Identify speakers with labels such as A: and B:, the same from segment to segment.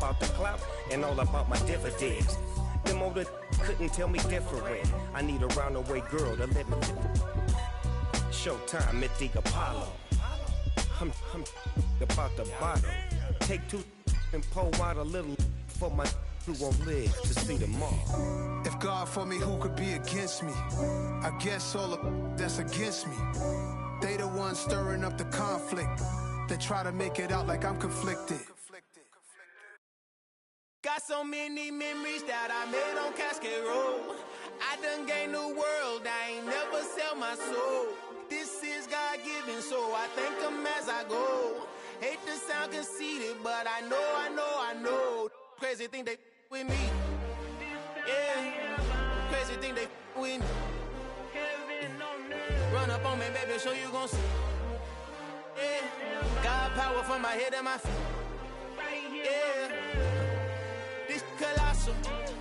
A: about the clout and all about my dividends. Them older couldn't tell me different. I need a roundaway girl to let me. Showtime, Mythic Apollo. I'm about the bottom. Take two and pour out a little for my who won't live to see tomorrow.
B: If God for me, who could be against me? I guess all of that's against me. They the ones stirring up the conflict. They try to make it out like I'm conflicted.
C: Got so many memories that I made on Cascade Road. I done gained the world, I ain't never sell my soul. This is God-given, so I thank him as I go. Hate to sound conceited, but I know. Crazy thing they with me. Yeah, crazy thing they with me. Run up on me, baby, so you gon' see. Yeah, God power from my head and my feet. Yeah, this colossal.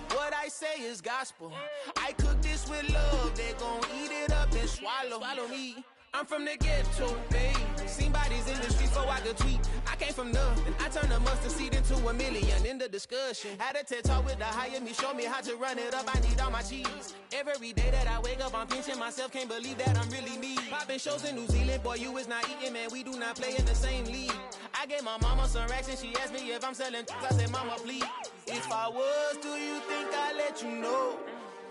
C: What I say is gospel. I cook this with love, they gon' eat it up and swallow me. I'm from the ghetto, babe. Seen bodies in the streets so I could tweet. I came from nothing. I turned a mustard seed into a million in the discussion. Had a TED talk with the higher me, show me how to run it up. I need all my cheese. Every day that I wake up, I'm pinching myself. Can't believe that I'm really me. Popping shows in New Zealand, boy, you is not eating, man. We do not play in the same league. I gave my mama some racks and she asked me if I'm selling. I said, mama, please. If I was, do you think I'd let you know?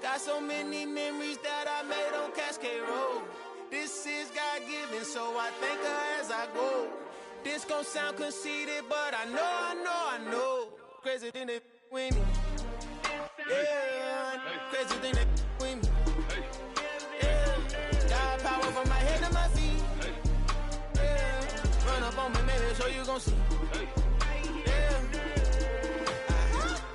C: Got so many memories that I made on Cascade Road. This is God-given, so I thank her as I go. This gon' sound conceited, but I know. Crazy thing they with me. Yeah, crazy thing they with me. Yeah, God power from my head to my feet. Yeah, run up on me, maybe, so you gon' see. Yeah.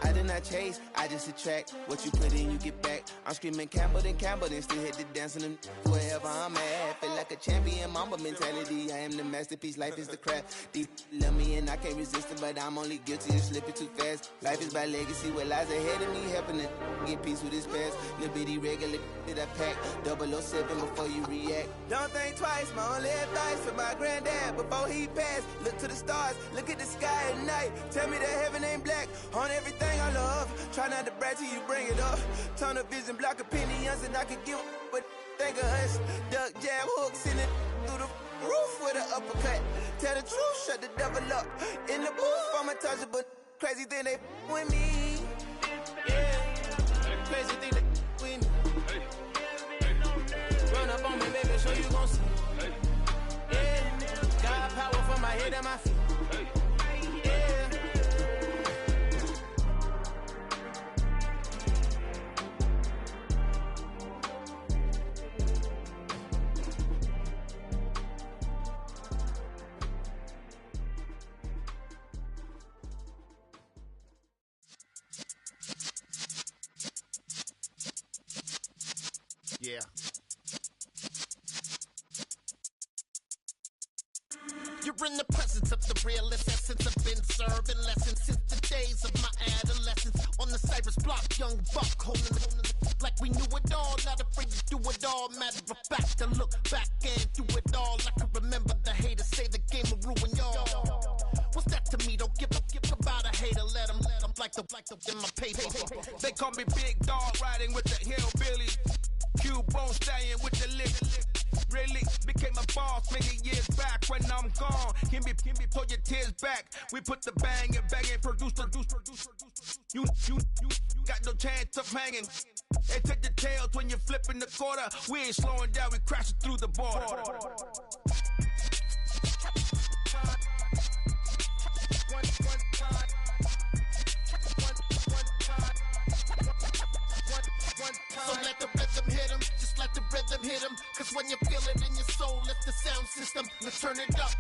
C: I did not chase, I just attract. What you put in, you get back. I'm screaming Campbell, then still hit the dancing and wherever I'm at. Feel like a champion, mamba mentality. I am the masterpiece, life is the craft. Deep love me and I can't resist it, but I'm only guilty of slipping too fast. Life is by legacy, what lies ahead of me, helping to get peace with this past. Little bitty regular that I pack, 007 before you react. Don't think twice, my only advice for my granddad before he passed. Look to the stars, look at the sky at night. Tell me that heaven ain't black on everything I love. Try not to brag till you bring it up. Tunnel vision, block opinions, and I could give but think of us. Duck jab hooks in it through the roof with an uppercut. Tell the truth, shut the devil up. In the booth, I'm untouchable. Crazy thing they with me. Yeah, crazy thing they with me. Run up on me, baby, so you gon' see. Yeah, God power from my head and my feet. Yeah.
D: Yeah. You're in the presence of the realest essence. I've been serving lessons since the days of my adolescence. On the Cypress block, young buck holding the like we knew it all. Not afraid to do it all. Matter of fact, to look back and do it all. I can remember the haters say the game will ruin y'all. What's that to me? Don't give about a hater. Let them like the in my paper.
E: They call me Big Dog, riding with the hillbilly. Cubone staying with the lick. Really became a boss many years back. When I'm gone, can be pull your tears back. We put the bang and produce. You got no chance of hanging. They take the tails when you're flipping the quarter. We ain't slowing down, we crashing through the border.
D: So let the rhythm hit him, just let the rhythm hit him. Cause when you feel it in your soul, lift the sound system. Now turn it up,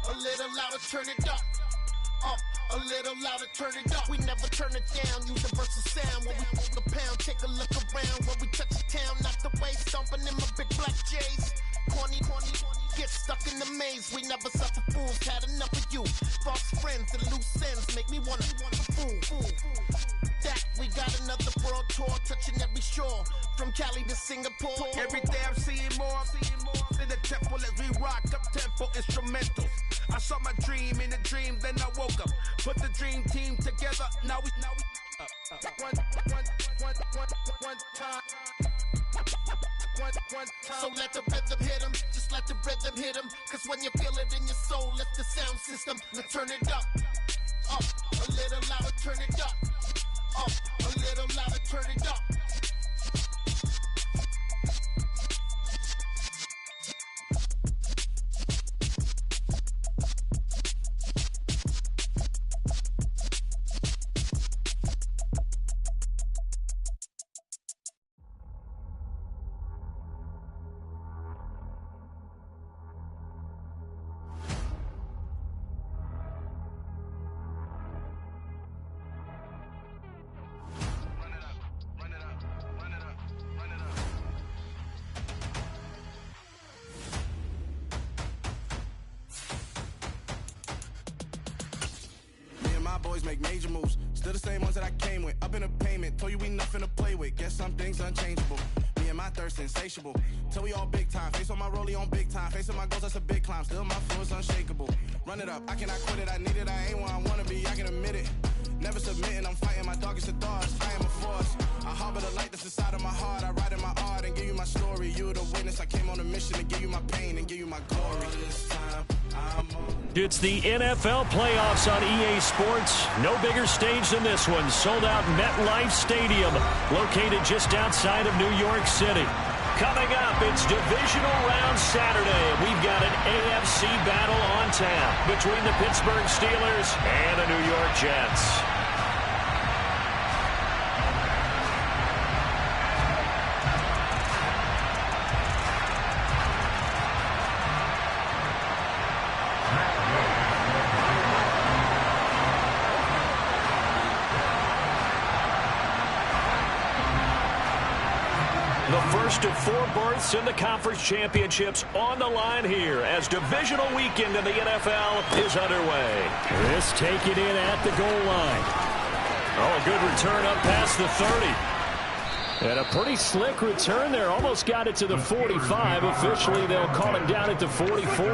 D: a little louder, turn it up. A little louder, turn it up. We never turn it down, universal sound. When we hold the pound, take a look around. When we touch the town, knock the way, stomping in my big black J's. Corny, get stuck in the maze. We never suffer fools, had enough of you. False friends and loose ends make me wanna fool. That we got another world tour, touching every shore. From Cali to Singapore.
E: Every day I'm seeing more in the temple as we rock up tempo instrumentals. I saw my dream in a dream, then I woke up. Put the dream team together. Now we one time.
D: So let the rhythm hit 'em, just let the rhythm hit 'em. Cause when you feel it in your soul, lift the sound system. Now turn it up, a little louder, turn it up, a little louder, turn it up.
F: Boys make major moves, still the same ones that I came with. Up in a payment, told you we nothing to play with. Guess some things unchangeable. Me and my thirst insatiable. Till we all big time. Face on my rollie on big time. Facing my goals, that's a big climb. Still my flow is unshakable. Run it up, I cannot quit it. I need it, I ain't where I wanna be. I can admit it. Never submitting, I'm fighting my darkest of thoughts. I am a force. I harbor the light that's inside of my heart. I write in my art and give you my story. You the witness. I came on a mission to give you my pain and give you my glory. This time, I'm on.
G: It's the NFL playoffs on EA Sports. No bigger stage than this one. Sold out MetLife Stadium, located just outside of New York City. Coming up, it's divisional round Saturday. We've got an AFC battle on tap between the Pittsburgh Steelers and the New York Jets. First of 4 berths in the conference championships on the line here as divisional weekend in the NFL is underway. This taken in at the goal line. Oh, a good return up past the 30. And a pretty slick return there. Almost got it to the 45. Officially, they'll call it down at the 44.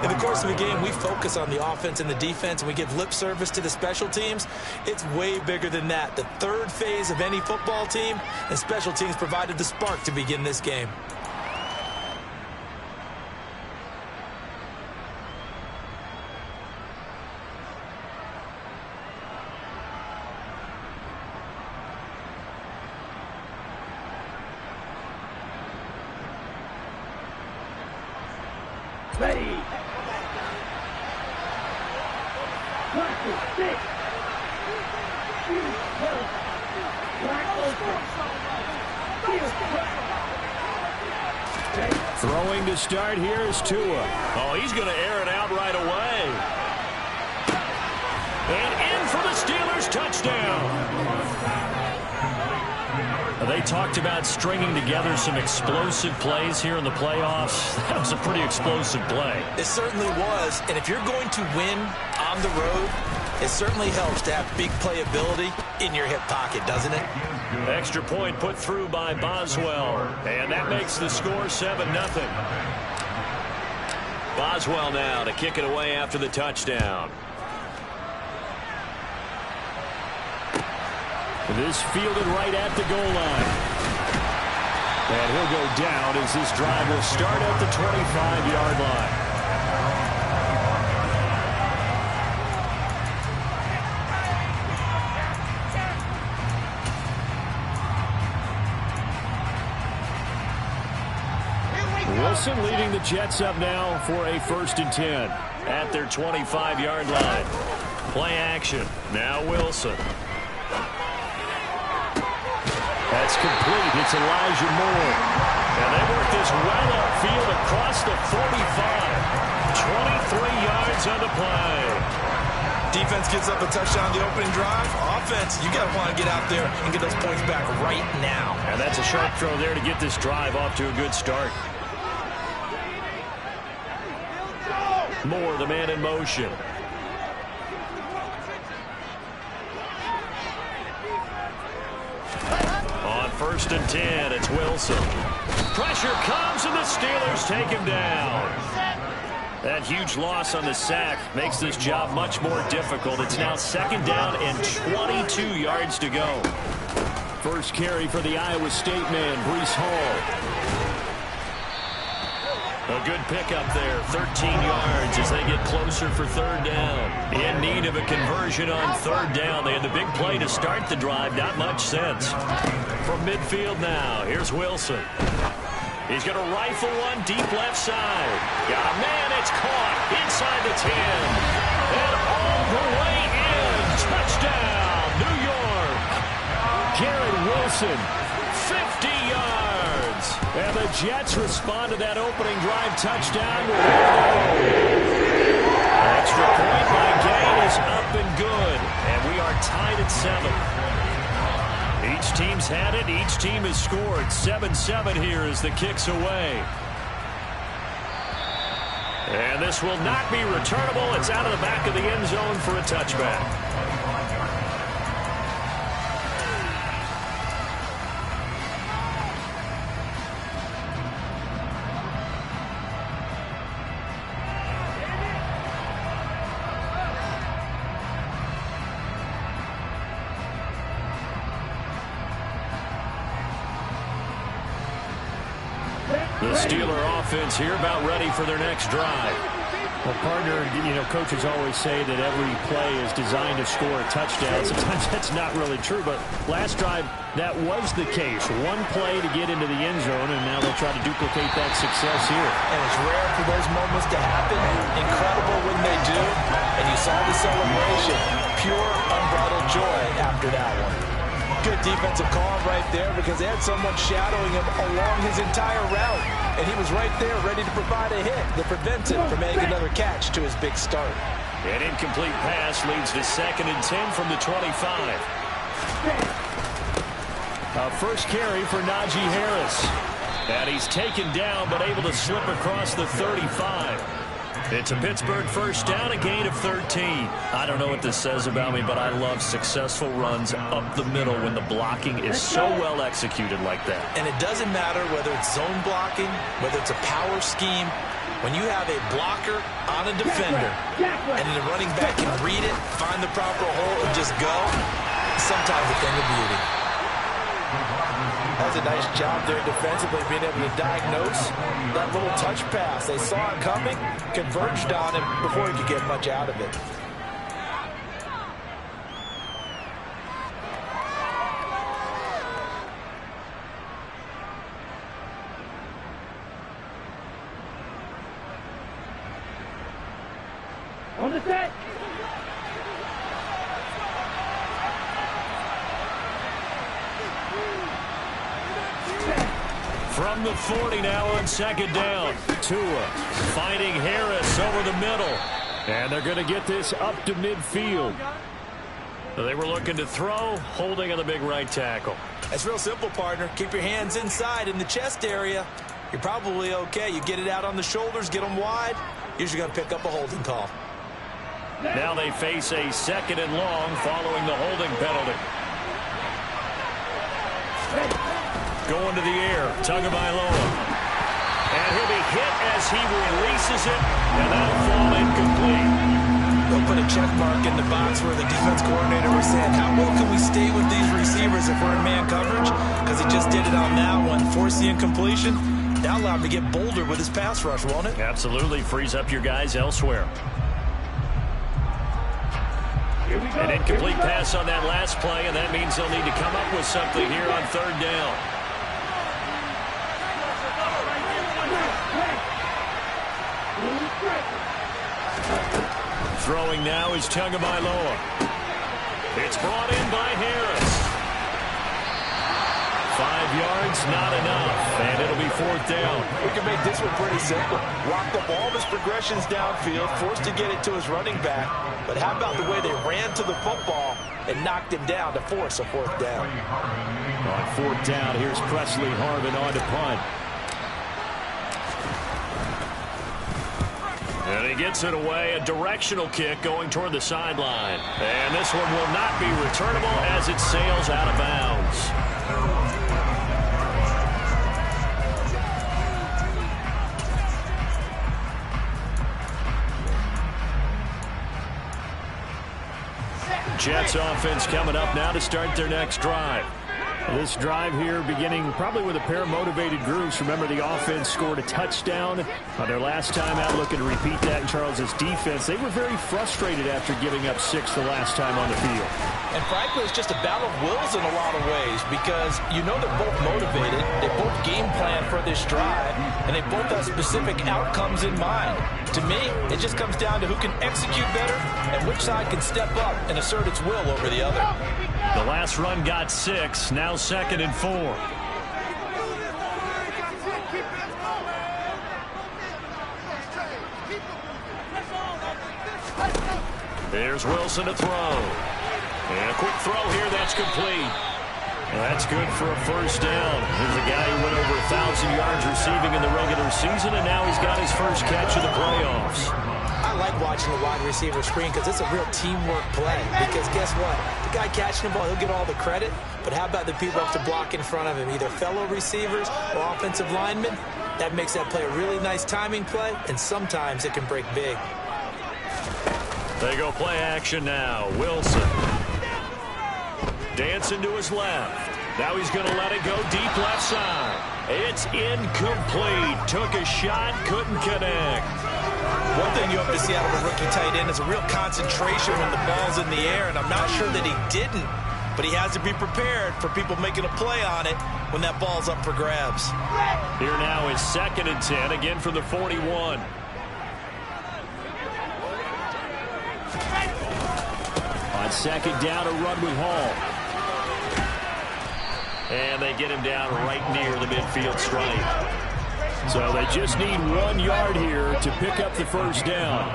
H: In the course of the game, we focus on the offense and the defense, and we give lip service to the special teams. It's way bigger than that. The third phase of any football team, and special teams provided the spark to begin this game.
I: Ready.
G: Throwing to start here is Tua. Oh, he's going to air it out right away. And in for the Steelers touchdown. They talked about stringing together some explosive plays here in the playoffs. That was a pretty explosive play.
H: It certainly was. And if you're going to win on the road, it certainly helps to have big playability in your hip pocket, doesn't it?
G: Extra point put through by Boswell. And that makes the score 7-0. Boswell now to kick it away after the touchdown. This fielded right at the goal line. And he'll go down as this drive will start at the 25-yard line. Wilson leading the Jets up now for a 1st and 10 at their 25-yard line. Play action. Now Wilson. That's complete. It's Elijah Moore. And they work this well upfield across the 45. 23 yards on the play.
H: Defense gets up a touchdown the opening drive. Offense, you got to want to get out there and get those points back right now.
G: And that's a sharp throw there to get this drive off to a good start. Moore, the man in motion. On 1st 1st and 10. It's Wilson. Pressure comes, and the Steelers take him down. That huge loss on the sack makes this job much more difficult. It's now 2nd down and 22 yards to go. First carry for the Iowa State man, Breece Hall. A good pickup there, 13 yards as they get closer for 3rd down. In need of a conversion on 3rd down. They had the big play to start the drive. Not much sense. From midfield now, here's Wilson. He's going to rifle one deep left side. Got a man, it's caught inside the 10. And all the way in. Touchdown, New York. Garrett Wilson, 50 yards. And the Jets respond to that opening drive touchdown. Extra point by Gain is up and good. And we are tied at 7. Each team's had it. Each team has scored. 7-7 here as the kick's away. And this will not be returnable. It's out of the back of the end zone for a touchback. The Steeler offense here about ready for their next drive.
I: Well, partner, coaches always say that every play is designed to score a touchdown. Sometimes that's not really true, but last drive, that was the case. One play to get into the end zone, and now they'll try to duplicate that success here.
H: And it's rare for those moments to happen. Incredible when they do. And you saw the celebration. Pure, unbridled joy after that one. Good defensive call right there because they had someone shadowing him along his entire route. And he was right there ready to provide a hit that prevents him from making another catch to his big start.
G: An incomplete pass leads to 2nd and 10 from the 25. First carry for Najee Harris. And he's taken down but able to slip across the 35. It's a Pittsburgh first down, a gain of 13. I don't know what this says about me, but I love successful runs up the middle when the blocking is so well executed like that.
H: And it doesn't matter whether it's zone blocking, whether it's a power scheme. When you have a blocker on a defender and the running back can read it, find the proper hole, and just go, sometimes a thing of beauty. That's a nice job there defensively, being able to diagnose that little touch pass. They saw it coming, converged on him before he could get much out of it.
J: On the set.
G: From the 40 now on 2nd down. Tua fighting Harris over the middle. And they're going to get this up to midfield. They were looking to throw, holding on the big right tackle.
H: It's real simple, partner. Keep your hands inside in the chest area. You're probably okay. You get it out on the shoulders, get them wide. Usually going to pick up a holding call.
G: Now they face a 2nd and long following the holding penalty. Going to the air, Tagovailoa. And he'll be hit as he releases it, and that'll fall incomplete.
H: They'll put a check mark in the box where the defense coordinator was saying, how well can we stay with these receivers if we're in man coverage? Because he just did it on that one, forced the incompletion. That'll allow him to get bolder with his pass rush, won't it?
G: Absolutely, frees up your guys elsewhere. An incomplete pass on that last play, and that means they'll need to come up with something here on 3rd down. Throwing now is Tagovailoa. It's brought in by Harris. 5 yards, not enough, and it'll be 4th down.
H: We can make this one pretty simple. Walked up all of his progressions downfield, forced to get it to his running back. But how about the way they ran to the football and knocked him down to force a 4th down?
G: On 4th down, here's Presley Harvin on to punt. And he gets it away, a directional kick going toward the sideline. And this one will not be returnable as it sails out of bounds. Jets offense coming up now to start their next drive.
I: This drive here beginning probably with a pair of motivated groups. Remember, the offense scored a touchdown on their last time out, looking to repeat that in Charles' defense. They were very frustrated after giving up 6 the last time on the field.
H: And frankly, it's just a battle of wills in a lot of ways because you know they're both motivated, they both game plan for this drive, and they both have specific outcomes in mind. To me, it just comes down to who can execute better and which side can step up and assert its will over the other.
I: The last run got 6, now 2nd and 4.
G: There's Wilson to throw. And a quick throw here, that's complete. Well, that's good for a first down. Here's a guy who went over 1,000 yards receiving in the regular season, and now he's got his first catch of the playoffs.
H: I like watching the wide receiver screen because it's a real teamwork play. Because guess what? The guy catching the ball, he'll get all the credit. But how about the people who have to block in front of him, either fellow receivers or offensive linemen? That makes that play a really nice timing play, and sometimes it can break big.
G: They go play action now. Wilson. Dancing to his left. Now he's going to let it go deep left side. It's incomplete. Took a shot, couldn't connect.
H: One thing you hope to see out of a rookie tight end is a real concentration when the ball's in the air, and I'm not sure that he didn't, but he has to be prepared for people making a play on it when that ball's up for grabs.
G: Here now is 2nd and 10, again from the 41.
I: On 2nd down, a run with Hall.
G: And they get him down right near the midfield stripe.
I: So they just need 1 yard here to pick up the first down.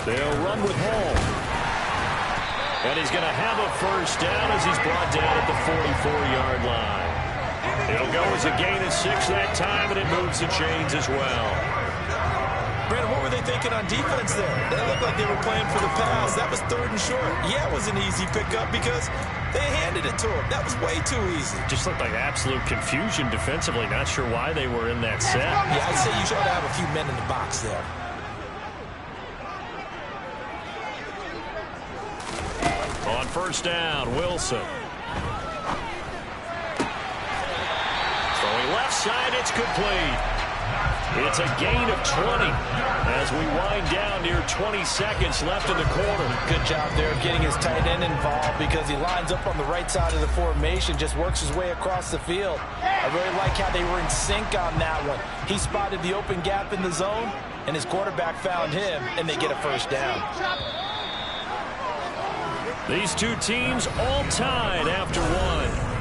I: They'll run with Hall.
G: And he's going to have a first down as he's brought down at the 44-yard line. It'll go as a gain of 6 that time, and it moves the chains as well.
H: Brandon, what were they thinking on defense there? They looked like they were playing for the pass. That was 3rd and short. Yeah, it was an easy pickup because they handed it to him. That was way too easy.
G: Just looked like absolute confusion defensively. Not sure why they were in that set.
H: Yeah, I'd say you should have a few men in the box there.
G: On first down, Wilson. Throwing left side, it's complete. It's a gain of 20 as we wind down near 20 seconds left in the quarter.
H: Good job there of getting his tight end involved because he lines up on the right side of the formation, just works his way across the field. I really like how they were in sync on that one. He spotted the open gap in the zone, and his quarterback found him, and they get a first down.
G: These two teams all tied after one.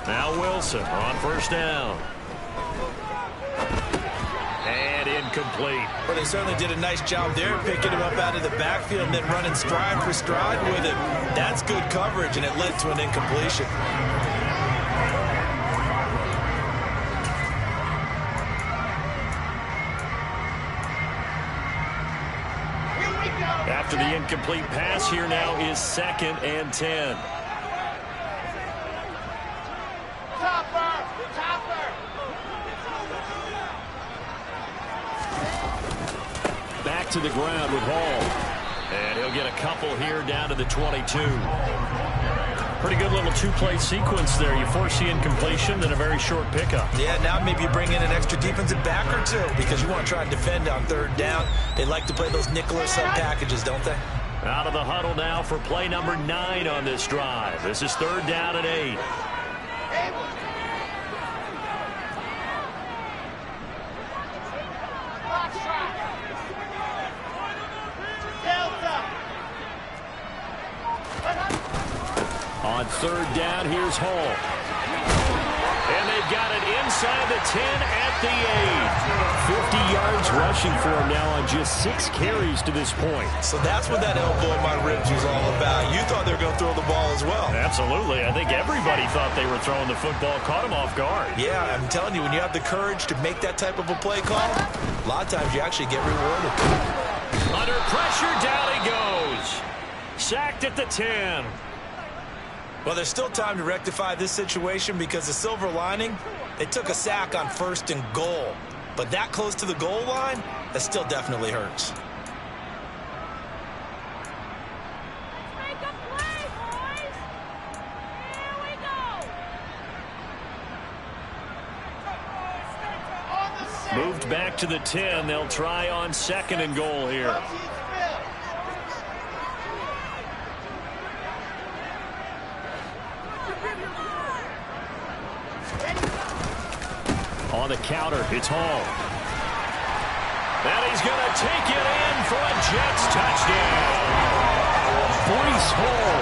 G: Now Wilson on first down. And incomplete.
H: Well, they certainly did a nice job there, picking him up out of the backfield and then running stride for stride with him. That's good coverage, and it led to an incompletion.
G: After the incomplete pass, here now is 2nd and 10. Back to the ground with Hall. And he'll get a couple here down to the 22. Pretty good little two-play sequence there. You force the incompletion, then a very short pickup.
H: Yeah, now maybe you bring in an extra defensive back or two because you want to try and defend on 3rd down. They like to play those nickel or sub packages, don't they?
G: Out of the huddle now for play number 9 on this drive. This is 3rd down and 8. On 3rd down, here's Hall. And they've got it inside the 10 at the 8. 50 yards rushing for him now on just 6 carries to this point.
H: So that's what that elbow in my ribs was all about. You thought they were going to throw the ball as well.
G: Absolutely. I think everybody thought they were throwing the football, caught him off guard.
H: Yeah, I'm telling you, when you have the courage to make that type of a play call, a lot of times you actually get rewarded.
G: Under pressure, down he goes. Sacked at the 10.
H: Well, there's still time to rectify this situation because the silver lining, they took a sack on 1st and goal. But that close to the goal line, that still definitely hurts.
J: Make a play, boys! Here we go!
G: Moved back to the 10. They'll try on 2nd and goal here. On the counter, it's Hall. And he's going to take it in for a Jets touchdown. Breece Hall,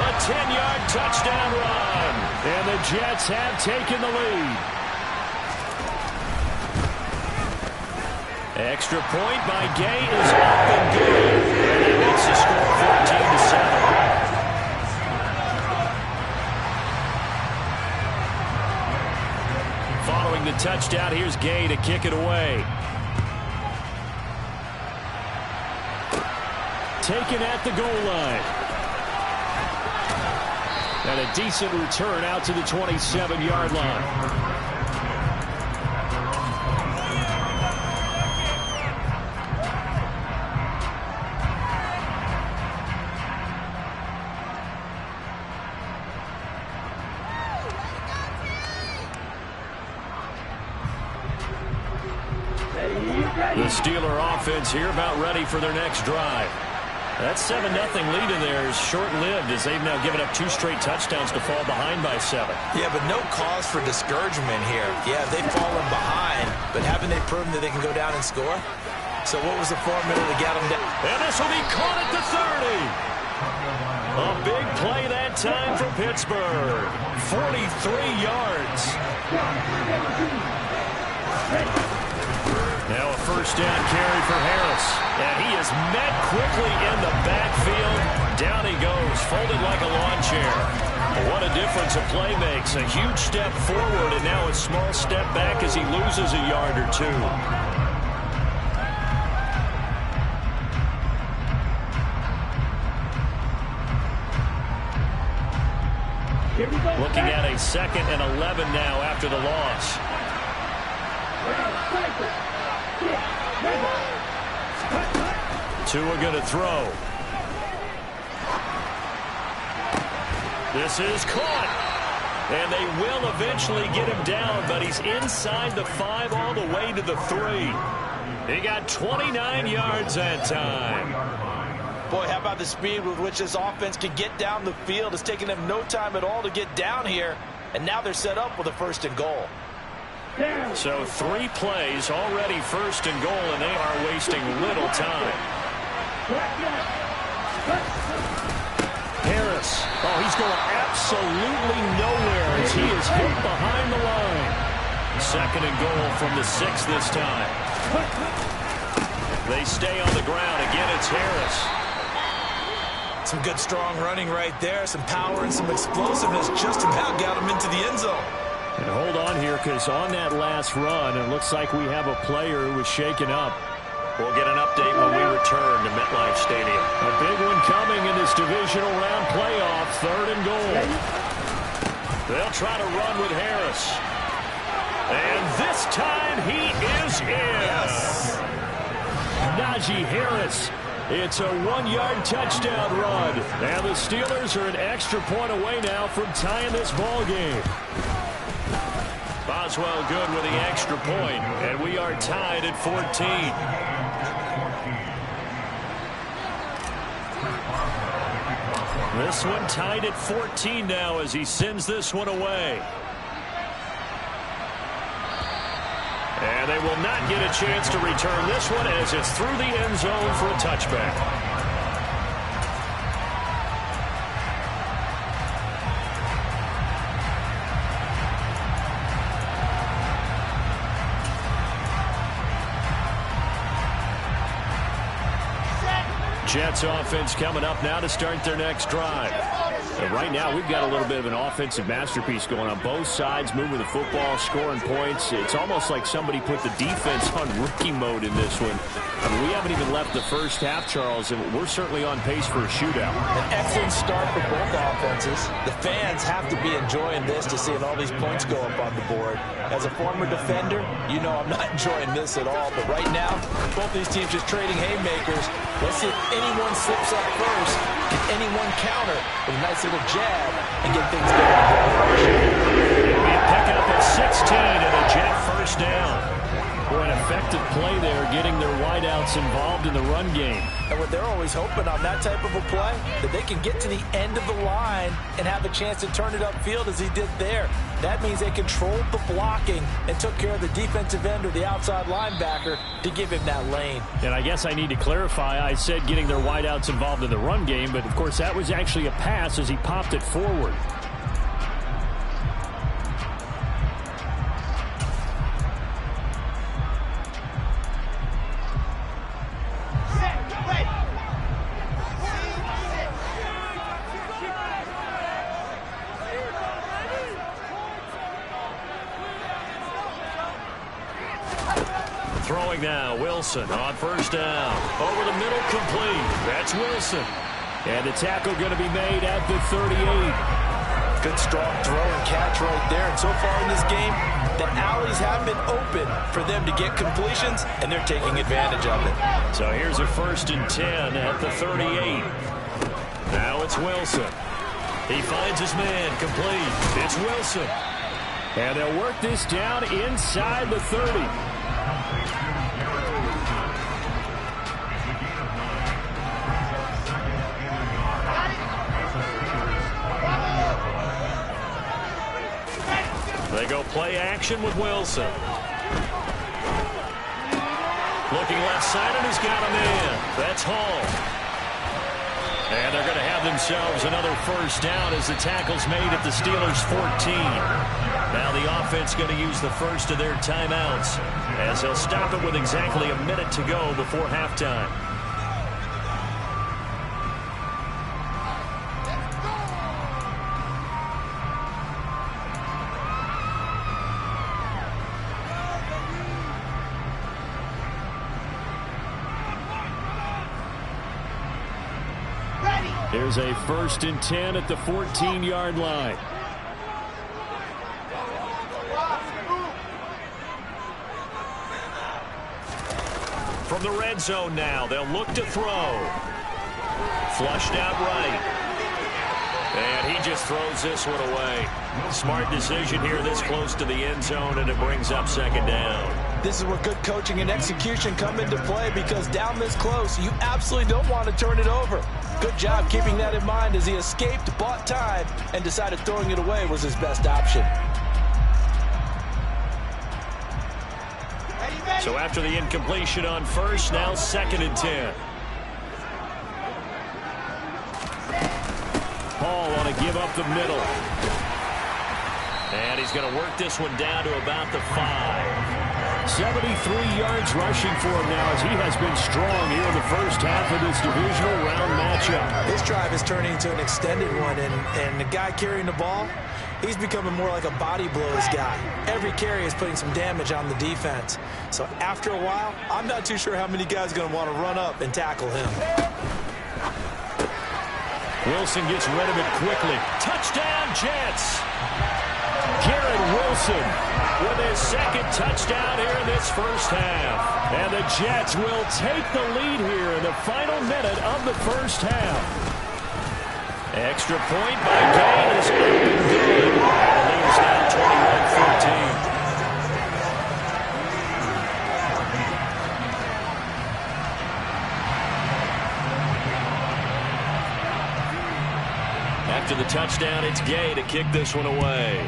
G: a 10-yard touchdown run. And the Jets have taken the lead. Extra point by Gay is up and good. And it makes the score 14-7. Following the touchdown, here's Gay to kick it away. Taken at the goal line. And a decent return out to the 27-yard line. The Steeler offense here about ready for their next drive. That 7-0 lead in there is short-lived as they've now given up 2 straight touchdowns to fall behind by 7.
H: Yeah, but no cause for discouragement here. Yeah, they've fallen behind, but haven't they proven that they can go down and score? So what was the formula to get them down?
G: And this will be caught at the 30. A big play that time for Pittsburgh. 43 yards. Now a first down carry for Harris. And he is met quickly in the backfield. Down he goes, folded like a lawn chair. What a difference a play makes. A huge step forward and now a small step back as he loses a yard or 2. Looking at a 2nd and 11 now after the loss. Tua going to throw. This is caught. And they will eventually get him down, but he's inside the 5 all the way to the 3. He got 29 yards that time.
H: Boy, how about the speed with which this offense can get down the field? It's taken them no time at all to get down here, and now they're set up with a 1st and goal.
G: So 3 plays already 1st and goal, and they are wasting little time. Harris. Oh, he's going absolutely nowhere as he is hit behind the line. 2nd and goal from the 6 this time. They stay on the ground. Again, it's Harris.
H: Some good, strong running right there. Some power and some explosiveness just about got him into the end zone.
G: And hold on here, because on that last run, it looks like we have a player who was shaken up. We'll get an update when we return to MetLife Stadium. A big one coming in this divisional round playoff, 3rd and goal. They'll try to run with Harris. And this time he is in.
H: Yes.
G: Najee Harris. It's a 1-yard touchdown run. And the Steelers are an extra point away now from tying this ball game. Boswell good with the extra point, and we are tied at 14. This one tied at 14 now as he sends this one away. And they will not get a chance to return this one as it's through the end zone for a touchback.
I: Jets offense coming up now to start their next drive. And right now, we've got a little bit of an offensive masterpiece going on both sides, moving the football, scoring points. It's almost like somebody put the defense on rookie mode in this one. I mean, we haven't even left the first half, Charles, and we're certainly on pace for a shootout.
H: An excellent start for both offenses. The fans have to be enjoying this to seeing all these points go up on the board. As a former defender, you know I'm not enjoying this at all. But right now, both these teams just trading haymakers. Let's see if anyone slips up first. Can anyone counter with a nice little jab and get things going?
I: We pick up at 16 and a Jet first down. Boy, an effective play there, getting their wideouts involved in the run game.
H: And what they're always hoping on that type of a play, that they can get to the end of the line and have a chance to turn it upfield as he did there. That means they controlled the blocking and took care of the defensive end or the outside linebacker to give him that lane.
I: And I guess I need to clarify, I said getting their wideouts involved in the run game, but of course that was actually a pass as he popped it forward. Throwing now, Wilson on first down. Over the middle, complete. That's Wilson. And the tackle going to be made at the 38.
H: Good strong throw and catch right there. And so far in this game, the alleys have been open for them to get completions, and they're taking advantage of it.
I: So here's a 1st and 10 at the 38. Now it's Wilson. He finds his man, complete. It's Wilson. And they'll work this down inside the 30. They go play action with Wilson. Looking left side, and he's got a man. That's Hall. And they're going to have themselves another first down as the tackle's made at the Steelers' 14. Now the offense going to use the first of their timeouts as they'll stop it with exactly a minute to go before halftime. Here's a 1st and 10 at the 14-yard line. From the red zone now, they'll look to throw. Flushed out right. And he just throws this one away. Smart decision here this close to the end zone, and it brings up 2nd down.
H: This is where good coaching and execution come into play, because down this close, you absolutely don't want to turn it over. Good job keeping that in mind as he escaped, bought time, and decided throwing it away was his best option.
I: So after the incompletion on first, now 2nd and 10. Paul want to give up the middle. And he's going to work this one down to about the 5. 73 yards rushing for him now as he has been strong here in the first half of this divisional round matchup.
H: This drive is turning into an extended one, and the guy carrying the ball, he's becoming more like a body blows guy. Every carry is putting some damage on the defense. So after a while, I'm not too sure how many guys are going to want to run up and tackle him.
I: Wilson gets rid of it quickly. Touchdown, Jets! Garrett Wilson with his 2nd touchdown here in this first half. And the Jets will take the lead here in the final minute of the first half. Extra point by Gay is up and good. And the lead is now 21-14. After the touchdown, it's Gay to kick this one away.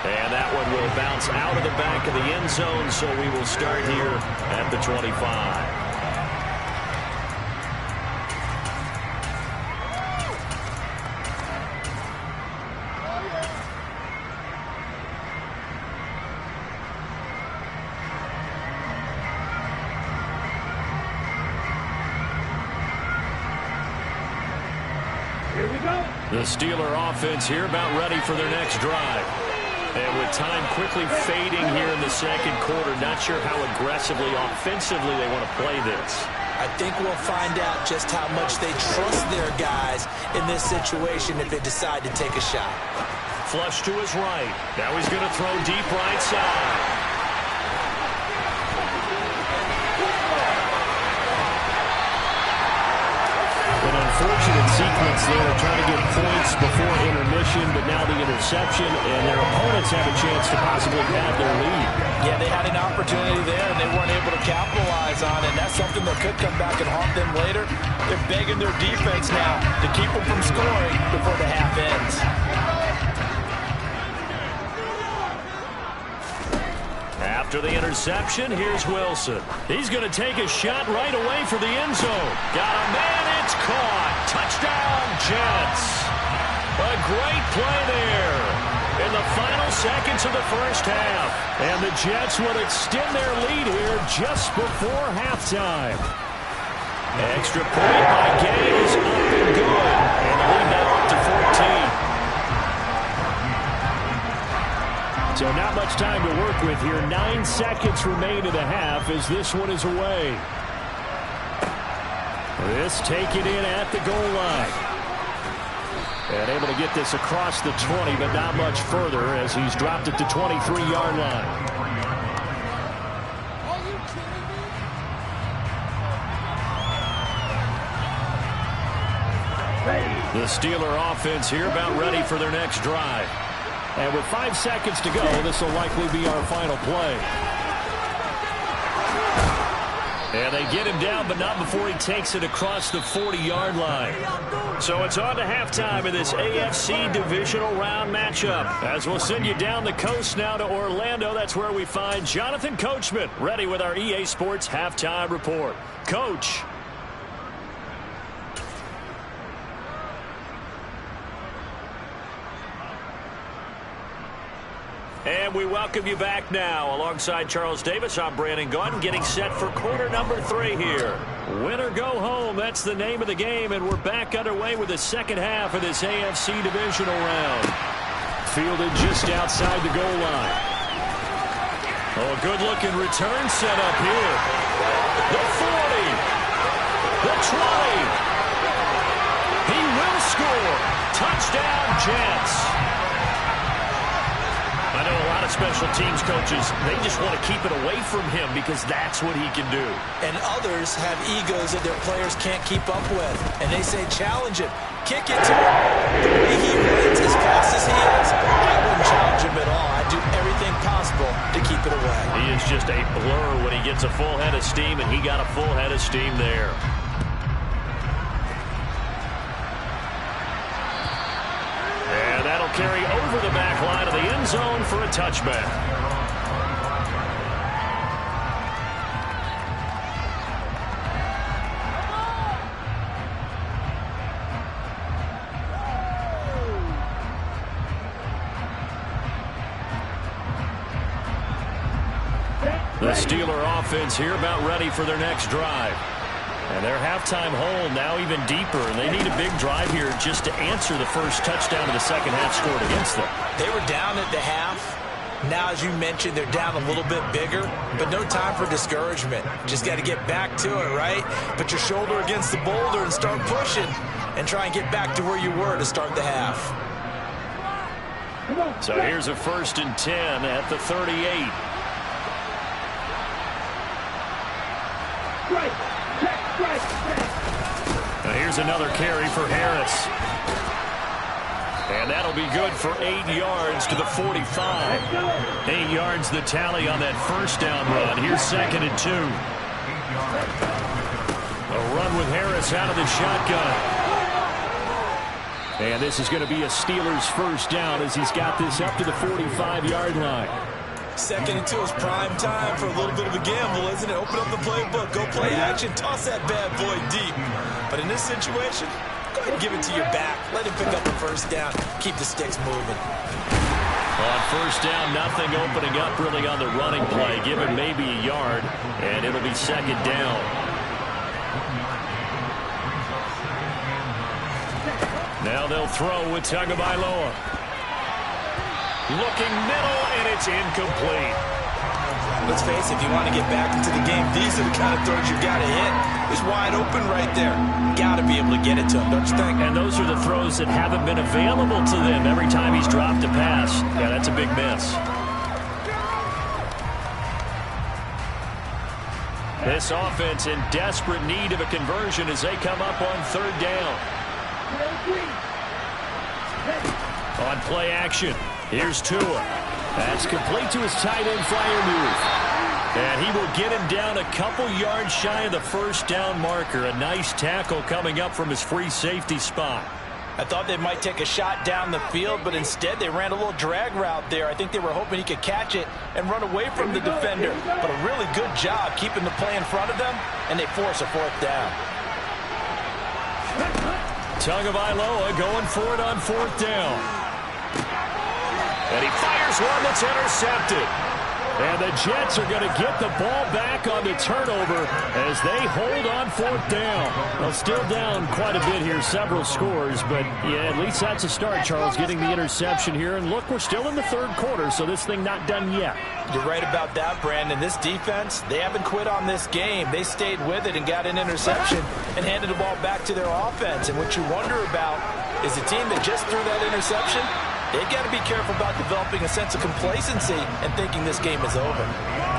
I: And that one will bounce out of the back of the end zone, so we will start here at the 25.
G: The Steeler offense here about ready for their next drive. And with time quickly fading here in the second quarter, not sure how aggressively, offensively they want to play this.
H: I think we'll find out just how much they trust their guys in this situation if they decide to take a shot.
G: Flush to his right. Now he's going to throw deep right side. An unfortunate sequence there, trying to get points before intermission, but now the interception, and their opponents have a chance to possibly have their lead.
H: Yeah, they had an opportunity there, and they weren't able to capitalize on it. And that's something that could come back and haunt them later. They're begging their defense now to keep them from scoring before the half ends.
G: After the interception, here's Wilson. He's going to take a shot right away for the end zone. Got a man, it's caught. Touchdown, Jets. A great play there in the final seconds of the first half. And the Jets would extend their lead here just before halftime. Extra point by Gay is up and good. And the lead now up to 14. So not much time to work with here. 9 seconds remain in the half as this one is away. This taken in at the goal line. And able to get this across the 20, but not much further as he's dropped it to 23-yard line. The Steeler offense here about ready for their next drive. And with 5 seconds to go, this will likely be our final play. And they get him down, but not before he takes it across the 40-yard line. So it's on to halftime of this AFC divisional round matchup. As we'll send you down the coast now to Orlando, that's where we find Jonathan Coachman, ready with our EA Sports halftime report. Coach. And we welcome you back now. Alongside Charles Davis, I'm Brandon Gaudin, getting set for quarter number 3 here. Win or go home, that's the name of the game, and we're back underway with the second half of this AFC divisional round. Fielded just outside the goal line. Oh, a good-looking return set up here. The 40. The 20. He will score. Touchdown, Jets. I know a lot of special teams coaches, they just want to keep it away from him because that's what he can do.
H: And others have egos that their players can't keep up with. And they say, challenge him. Kick it to him. The way he runs as fast as he is, I wouldn't challenge him at all. I'd do everything possible to keep it away.
G: He is just a blur when he gets a full head of steam, and he got a full head of steam there. That'll carry over the back line of the end zone for a touchback. The Steeler offense here about ready for their next drive. And their halftime hole now even deeper, and they need a big drive here just to answer the first touchdown of the second half scored against them.
H: They were down at the half. Now, as you mentioned, they're down a little bit bigger, but no time for discouragement. Just got to get back to it, right? Put your shoulder against the boulder and start pushing and try and get back to where you were to start the half.
G: So here's a 1st and 10 at the 38. Now here's another carry for Harris. And that'll be good for 8 yards to the 45. 8 yards the tally on that first down run. Here's 2nd and 2. A run with Harris out of the shotgun. And this is going to be a Steelers first down as he's got this up to the 45-yard line.
H: 2nd and 2 is prime time for a little bit of a gamble, isn't it? Open up the playbook, go play action, toss that bad boy deep. But in this situation, go ahead and give it to your back. Let him pick up the first down. Keep the sticks moving.
G: On first down, nothing opening up really on the running play. Give him maybe a yard, and it'll be 2nd down. Now
I: Now they'll throw with Tagovailoa. Looking middle, and it's incomplete.
H: Let's face it, if you want to get back into the game, these are the kind of throws you got to hit. He's wide open right there. Got to be able to get it to him, don't you think?
I: And those are the throws that haven't been available to them every time he's dropped a pass. Yeah, that's a big miss. This offense in desperate need of a conversion as they come up on third down. On play action, here's Tua. That's complete to his tight end, Freiermuth. And he will get him down a couple yards shy of the first down marker. A nice tackle coming up from his free safety spot.
H: I thought they might take a shot down the field, but instead they ran a little drag route there. I think they were hoping he could catch it and run away from the defender. But a really good job keeping the play in front of them, and they force a fourth down.
I: Tagovailoa going for it on fourth down. And he fires one that's intercepted. And the Jets are going to get the ball back on the turnover as they hold on fourth down. Well, still down quite a bit here, several scores, but yeah, at least that's a start, Charles, getting the interception here. And look, we're still in the third quarter, so this thing not done yet.
H: You're right about that, Brandon. This defense, they haven't quit on this game. They stayed with it and got an interception and handed the ball back to their offense. And what you wonder about is a team that just threw that interception, they've got to be careful about developing a sense of complacency and thinking this game is over.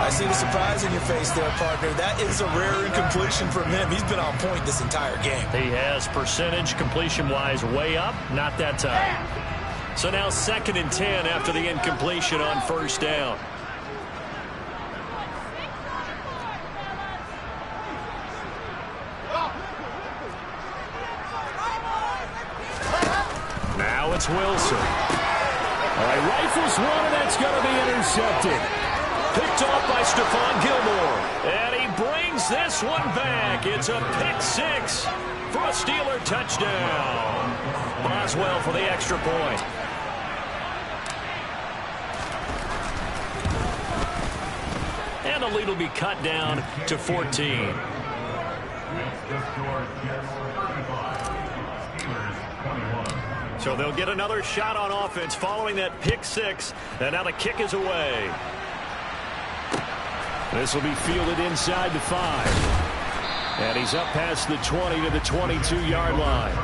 H: I see the surprise in your face there, partner. That is a rare incompletion from him. He's been on point this entire game.
I: He has percentage completion-wise way up, not that time. So now 2nd and 10 after the incompletion on first down. Now it's Wilson. All right, rifles one, and that's going to be intercepted. Picked off by Stephon Gilmore. And he brings this one back. It's a pick six for a Steeler touchdown. Boswell for the extra point. And the lead will be cut down to 14. So they'll get another shot on offense following that pick six. And now the kick is away. This will be fielded inside the 5. And he's up past the 20 to the 22-yard line.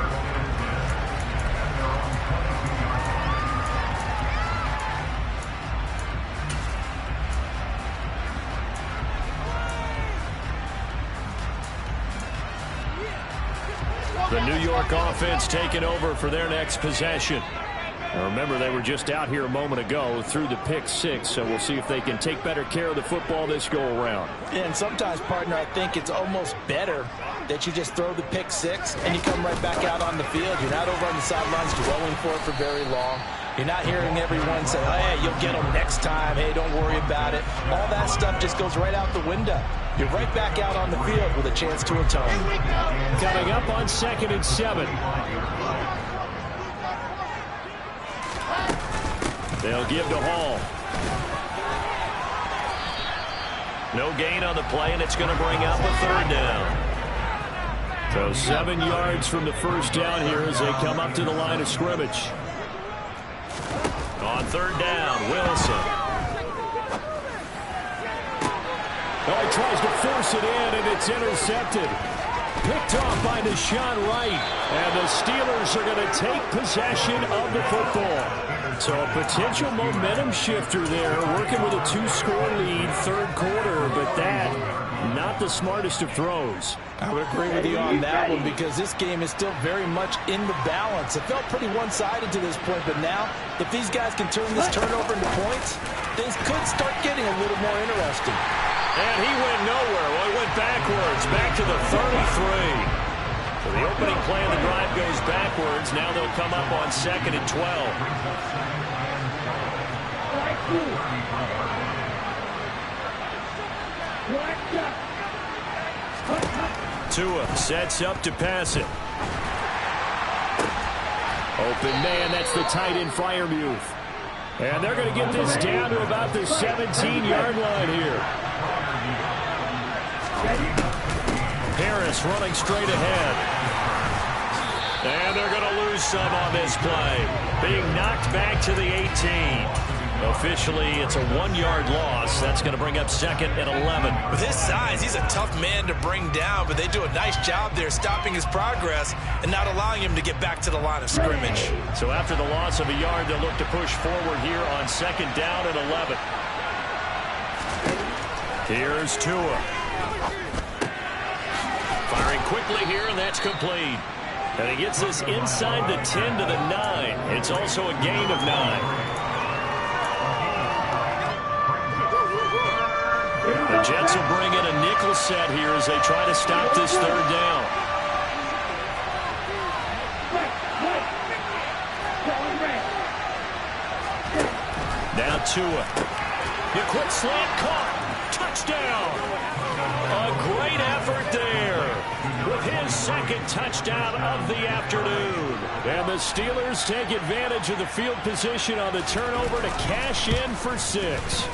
I: The New York offense taking over for their next possession. Now remember, they were just out here a moment ago through the pick six, so we'll see if they can take better care of the football this go-around.
H: And sometimes, partner, I think it's almost better that you just throw the pick six and you come right back out on the field. You're not over on the sidelines dwelling for it for very long. You're not hearing everyone say, oh, hey, you'll get them next time. Hey, don't worry about it. All that stuff just goes right out the window. You're right back out on the field with a chance to atone.
I: Coming up on 2nd and 7. They'll give to Hall. No gain on the play, and it's going to bring up a third down. So 7 yards from the first down here as they come up to the line of scrimmage. On third down, Wilson. Oh, he tries to force it in, and it's intercepted. Picked off by Deshaun Wright. And the Steelers are going to take possession of the football. So a potential momentum shifter there, working with a 2-score lead, third quarter, but that, not the smartest of throws.
H: I would agree with you on that one because this game is still very much in the balance. It felt pretty one-sided to this point, but now, if these guys can turn this turnover into points, things could start getting a little more interesting.
I: And he went nowhere. Well, he went backwards, back to the 33. So the opening play of the drive goes backwards. Now they'll come up on 2nd and 12. Tua sets up to pass it. Open man, that's the tight end Freiermuth. And they're going to get this down to about the 17-yard line here. Harris running straight ahead.
G: And they're going to lose some on this play. Being knocked back to the 18. Officially, it's a 1-yard loss. That's going to bring up second and 11.
H: With his size, he's a tough man to bring down, but they do a nice job there stopping his progress and not allowing him to get back to the line of scrimmage.
G: So after the loss of a yard, they'll look to push forward here on second down and 11. Here's Tua. Firing quickly here, and that's complete. And he gets this inside the 10 to the 9. It's also a gain of 9. The Jets will bring in a nickel set here as they try to stop this third down. Now Tua. The quick slant caught. Touchdown. A great effort there with his second touchdown of the afternoon. And the Steelers take advantage of the field position on the turnover to cash in for 6.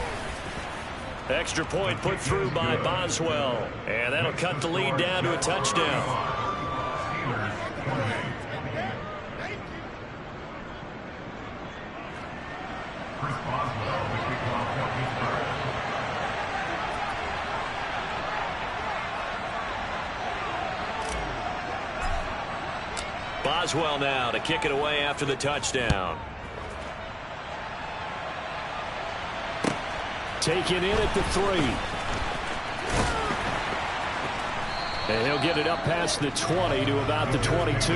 G: Extra point put through by Boswell. And that'll cut the lead down to a touchdown. Boswell now to kick it away after the touchdown. Taken in at the 3. And he'll get it up past the 20 to about the 22.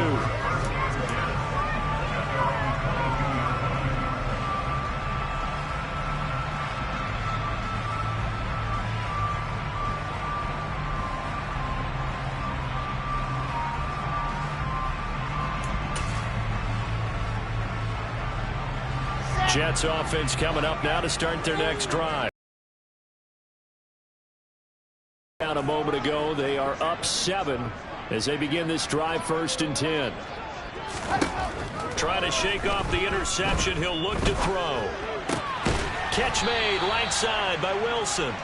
G: Jets offense coming up now to start their next drive. A moment ago, they are up 7 as they begin this drive, 1st and 10. Trying to shake off the interception. He'll look to throw. Catch made right side by Wilson.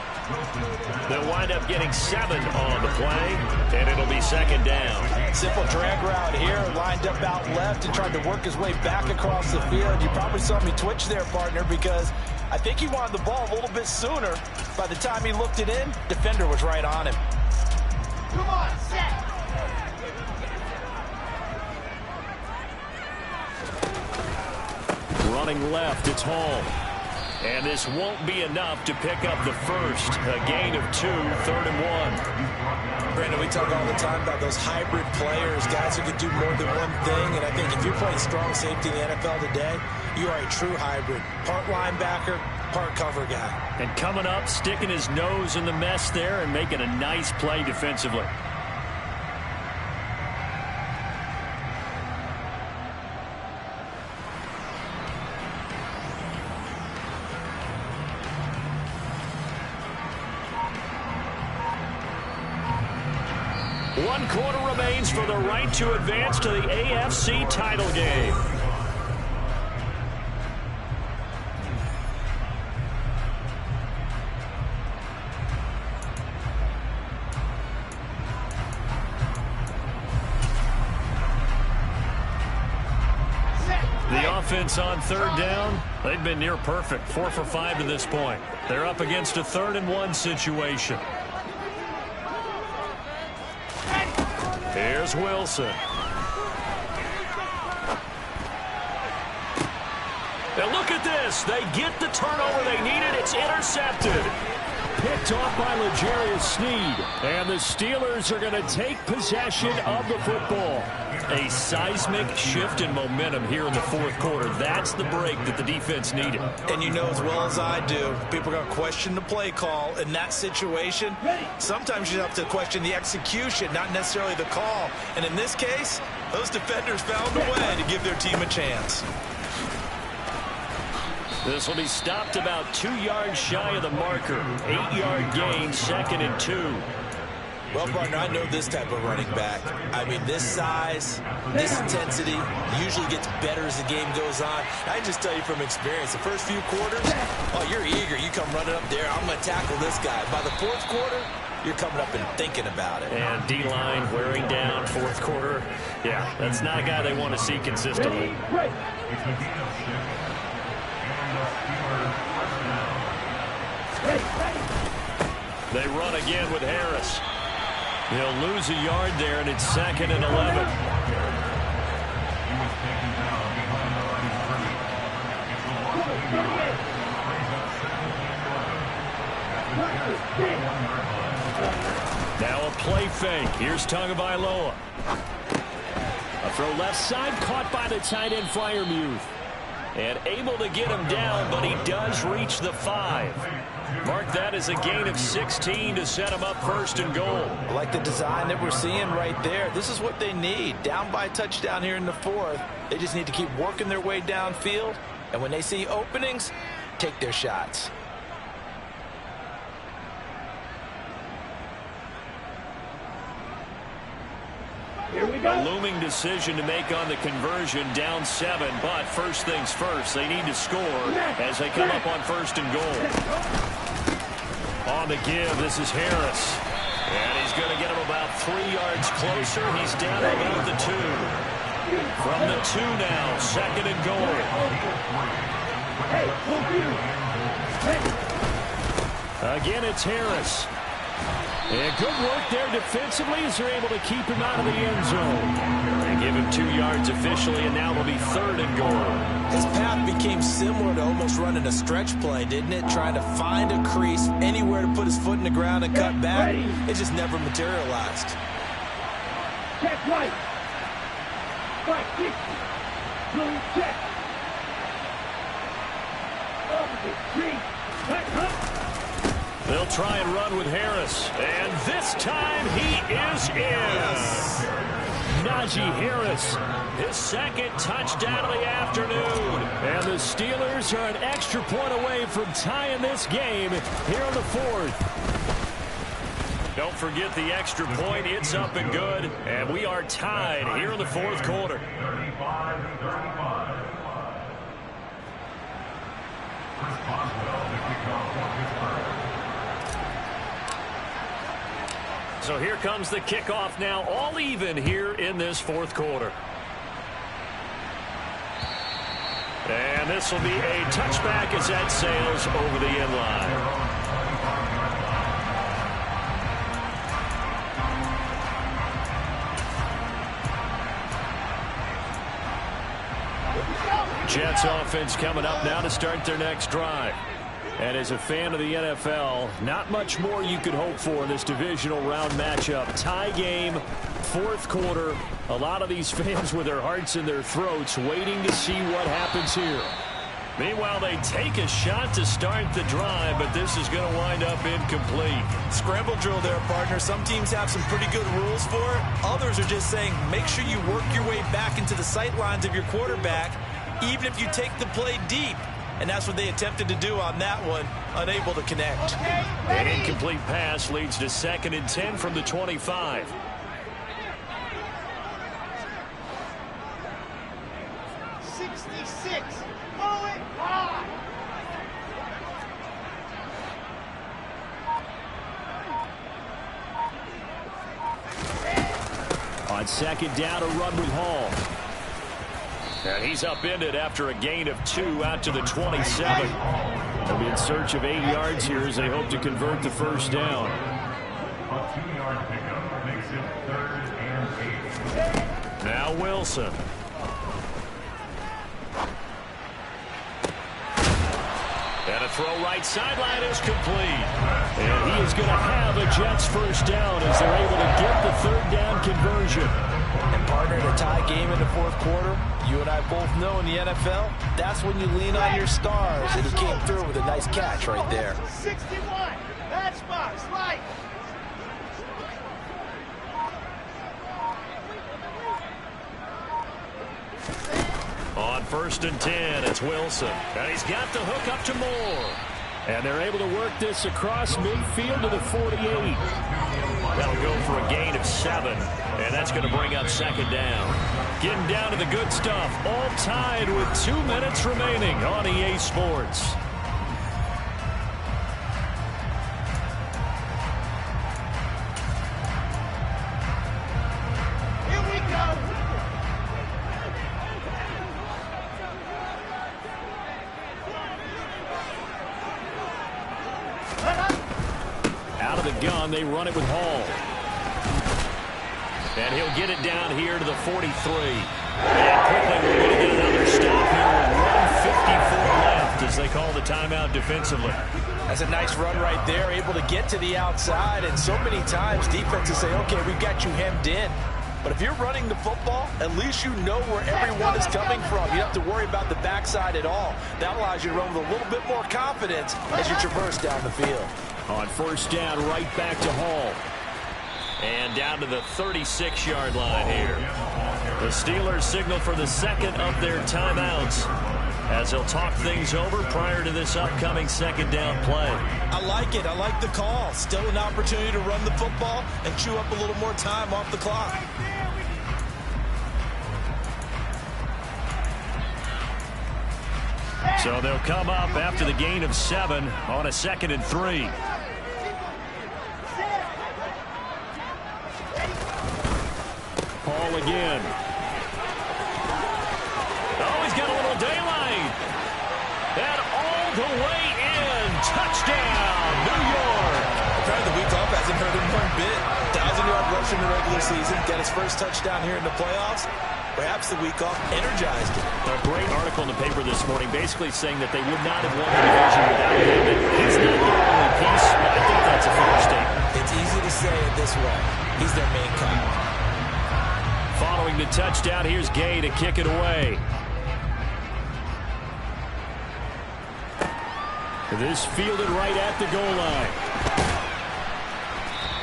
G: They'll wind up getting 7 on the play, and it'll be second down.
H: Simple drag route here, lined up out left and tried to work his way back across the field. You probably saw me twitch there, partner, because I think he wanted the ball a little bit sooner. By the time he looked it in, defender was right on him.
J: Come on, set.
G: Running left, it's Hall. And this won't be enough to pick up the first. A gain of 2, 3rd and 1.
H: Brandon, we talk all the time about those hybrid players, guys who can do more than one thing. And I think if you're playing strong safety in the NFL today, you are a true hybrid. Part linebacker, part cover guy.
G: And coming up, sticking his nose in the mess there and making a nice play defensively. One quarter remains for the right to advance to the AFC title game. The offense on 3rd down, they've been near perfect, 4 for 5 to this point. They're up against a 3rd and 1 situation. Here's Wilson. And look at this. They get the turnover they needed. It's intercepted. Picked off by L'Jarius Sneed. And the Steelers are going to take possession of the football. A seismic shift in momentum here in the 4th quarter. That's the break that the defense needed.
H: And you know as well as I do, people are going to question the play call in that situation. Sometimes you have to question the execution, not necessarily the call. And in this case, those defenders found a way to give their team a chance.
G: This will be stopped about 2 yards shy of the marker. 8-yard gain, 2nd and 2.
H: Well, partner, I know this type of running back. I mean, this size, this intensity usually gets better as the game goes on. I can just tell you from experience, the first few quarters, oh, you're eager. You come running up there, I'm going to tackle this guy. By the 4th quarter, you're coming up and thinking about it.
I: And D-line wearing down fourth quarter. Yeah, that's not a guy they want to see consistently. They run again with Harris. He'll lose a yard there, and it's 2nd and 11. Now a play fake. Here's Tagovailoa. A throw left side, caught by the tight end Freiermuth. And able to get him down, but he does reach the 5. Mark that as a gain of 16 to set him up 1st and goal.
H: I like the design that we're seeing right there. This is what they need. Down by a touchdown here in the 4th. They just need to keep working their way downfield. And when they see openings, take their shots.
I: Here we go. A looming decision to make on the conversion, down 7, but first things first, they need to score as they come up on 1st and goal. On the give, this is Harris. And he's going to get him about 3 yards closer. He's down about the 2. From the 2 now, 2nd and goal. Again, it's Harris. And good work there defensively as they're able to keep him out of the end zone. They give him 2 yards officially, and now it'll be 3rd and goal.
H: His path became similar to almost running a stretch play, didn't it? Trying to find a crease, anywhere to put his foot in the ground and cut back. It just never materialized.
J: Check right. Right, kick. Blue check. Opposite, three. Back up.
I: They'll try and run with Harris. And this time he is in. Najee Harris, his 2nd touchdown of the afternoon. And the Steelers are an extra point away from tying this game here in the 4th. Don't forget the extra point. It's up and good. And we are tied here in the 4th quarter.
K: 35-35. Chris Boswell, the kickoff for Pittsburgh.
I: So here comes the kickoff now, all even here in this 4th quarter. And this will be a touchback as that sails over the end line. Jets offense coming up now to start their next drive. And as a fan of the NFL, not much more you could hope for in this divisional round matchup. Tie game, 4th quarter. A lot of these fans with their hearts in their throats waiting to see what happens here. Meanwhile, they take a shot to start the drive, but this is going to wind up incomplete.
H: Scramble drill there, partner. Some teams have some pretty good rules for it. Others are just saying, make sure you work your way back into the sight lines of your quarterback, even if you take the play deep. And that's what they attempted to do on that one, unable to connect.
I: An incomplete pass leads to 2nd and 10 from the 25. On 2nd down, a run with Hall. And he's upended after a gain of 2 out to the 27. They'll be in search of 8 yards here as they hope to convert the 1st down.
K: A 2-yard pickup makes it 3rd and 8.
I: Now Wilson. And a throw right sideline is complete. And he is going to have a Jets 1st down as they're able to get the 3rd down conversion.
H: And partner, in a tie game in the 4th quarter, you and I both know in the NFL, that's when you lean on your stars. And he came through with a nice catch right there.
J: 61, matchbox, right.
I: On 1st and 10, it's Wilson. And he's got the hook up to Moore. And they're able to work this across midfield to the 48. That'll go for a gain of 7. And that's going to bring up 2nd down. Getting down to the good stuff. All tied with 2 minutes remaining on EA Sports. of the gun. They run it with Hall. And he'll get it down here to the 43. And quickly we're going to get another stop here with 1:54 left as they call the timeout defensively.
H: That's a nice run right there, able to get to the outside. And so many times defenses say, okay, we've got you hemmed in. But if you're running the football, at least you know where everyone is coming from. You don't have to worry about the backside at all. That allows you to run with a little bit more confidence as you traverse down the field.
I: On first down, right back to Hall. And down to the 36-yard line here. The Steelers signal for the second of their timeouts as they'll talk things over prior to this upcoming second down play.
H: I like it. I like the call. Still an opportunity to run the football and chew up a little more time off the clock.
I: So they'll come up after the gain of 7 on a 2nd and 3. Paul again. Oh, he's got a little daylight. And all the way in. Touchdown, New York.
H: Apparently the week off hasn't hurt him one bit. 1,000-yard rush in the regular season. Got his first touchdown here in the playoffs. Perhaps the week off energized him.
I: A great article in the paper this morning basically saying that they would not have won the division without him. He's not the only piece. I think that's a fair statement.
H: It's easy to say it this way. He's their main guy.
I: Following the touchdown, here's Gay to kick it away. This fielded right at the goal line.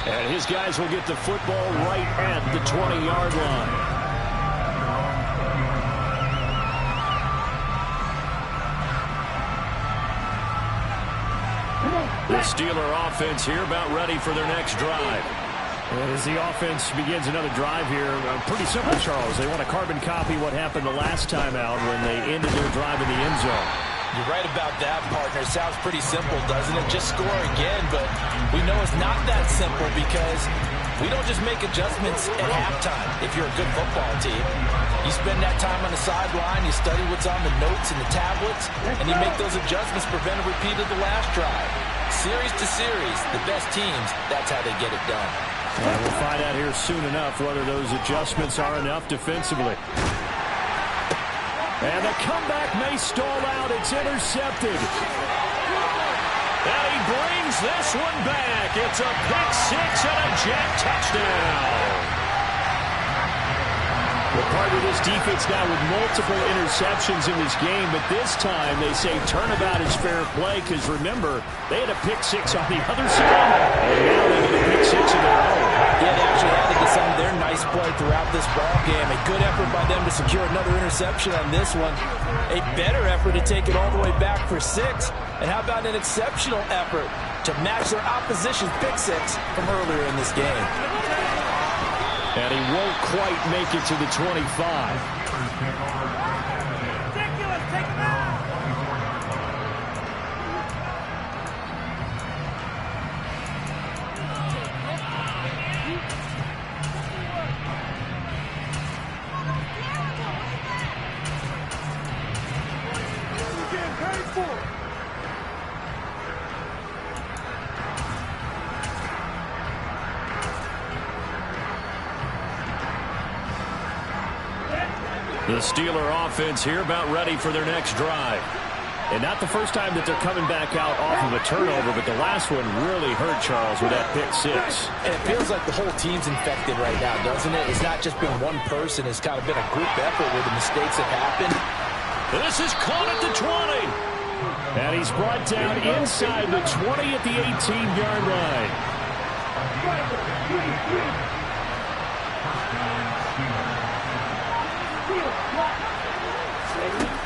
I: And his guys will get the football right at the 20-yard line. The Steeler offense here about ready for their next drive. And as the offense begins another drive here, pretty simple, Charles. They want to carbon copy what happened the last time out when they ended their drive in the end zone.
H: You're right about that, partner. It sounds pretty simple, doesn't it? Just score again, but we know it's not that simple because we don't just make adjustments at halftime if you're a good football team. You spend that time on the sideline, you study what's on the notes and the tablets, and you make those adjustments, prevent a repeat of the last drive. Series to series, the best teams, that's how they get it done.
I: And we'll find out here soon enough whether those adjustments are enough defensively. And the comeback may stall out. It's intercepted. And he brings this one back. It's a pick six and a Jet touchdown. Well, part of this defense now with multiple interceptions in this game, but this time they say turnabout is fair play because, remember, they had a pick six on the other side, and now they get a pick six of their own.
H: Yeah, they actually had to get some of their nice play throughout this ball game. A good effort by them to secure another interception on this one. A better effort to take it all the way back for 6. And how about an exceptional effort to match their opposition's pick six from earlier in this game.
I: And he won't quite make it to the 25. The Steeler offense here about ready for their next drive. And not the first time that they're coming back out off of a turnover, but the last one really hurt Charles with that pick six.
H: And it feels like the whole team's infected right now, doesn't it? It's not just been one person. It's kind of been a group effort with the mistakes that happened.
I: This is caught at the 20. And he's brought down inside the 20 at the 18-yard line.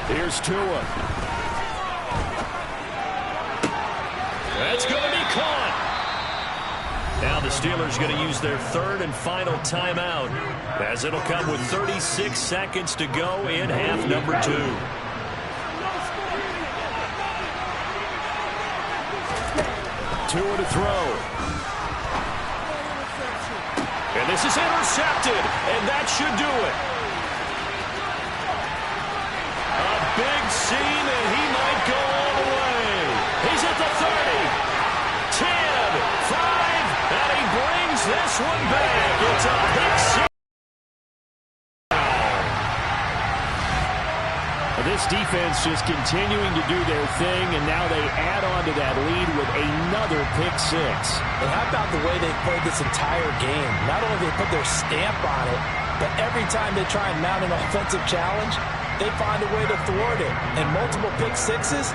I: Here's Tua. That's going to be caught. Now the Steelers going to use their third and final timeout, as it'll come with 36 seconds to go in half number 2. Tua to throw. And this is intercepted, and that should do it. Big seam, and he might go all the way. He's at the 30, 10, 5,
G: It's a pick six.
I: This defense just continuing to do their thing, and now they add on to that lead with another pick six.
H: And how about the way they played this entire game? Not only did they put their stamp on it, but every time they try and mount an offensive challenge, they find a way to thwart it. And multiple pick sixes,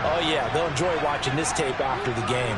H: oh yeah, they'll enjoy watching this tape after the game.